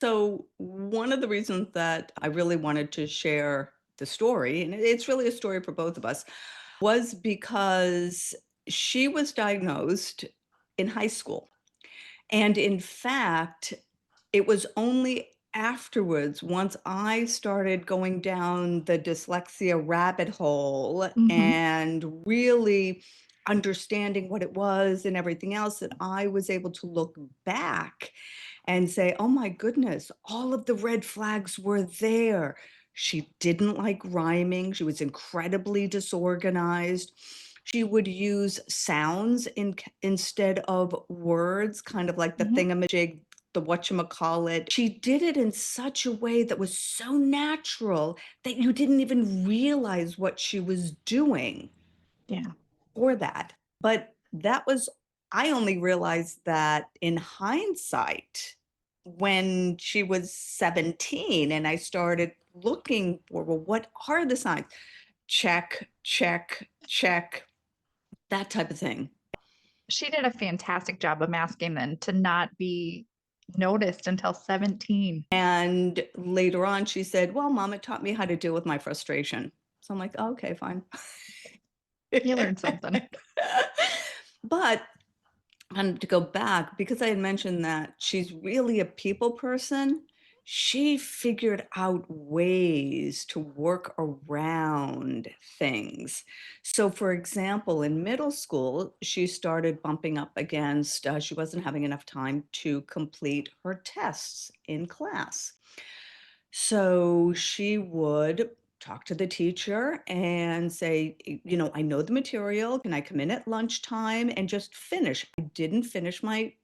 So, one of the reasons that I really wanted to share the story, and it's really a story for both of us, was because she was diagnosed in high school. And in fact, it was only afterwards, once I started going down the dyslexia rabbit hole Mhm. and really understanding what it was and everything else, that I was able to look back and say, oh my goodness, all of the red flags were there. She didn't like rhyming. She was incredibly disorganized. She would use sounds instead of words, kind of like the Mhm. thingamajig, the whatchamacallit. She did it in such a way that was so natural that you didn't even realize what she was doing Yeah. for that. But that was I only realized that in hindsight when she was 17 and I started looking for, well, what are the signs? Check, check, check, that type of thing. She did a fantastic job of masking then to not be noticed until 17. And later on, she said, well, mom, it taught me how to deal with my frustration. So I'm like, oh, okay, fine. You learned something. But and to go back, because I had mentioned that she's really a people person, she figured out ways to work around things. So, for example, in middle school, she started bumping up against, she wasn't having enough time to complete her tests in class. So she would talk to the teacher and say, I know the material. Can I come in at lunchtime and just finish? I didn't finish my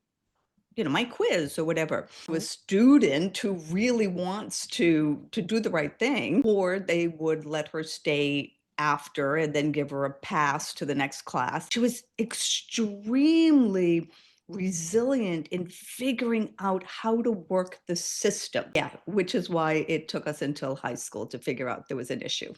quiz or whatever. A student who really wants to do the right thing, or they would let her stay after and then give her a pass to the next class. She was extremely resilient in figuring out how to work the system. Yeah, which is why it took us until high school to figure out there was an issue.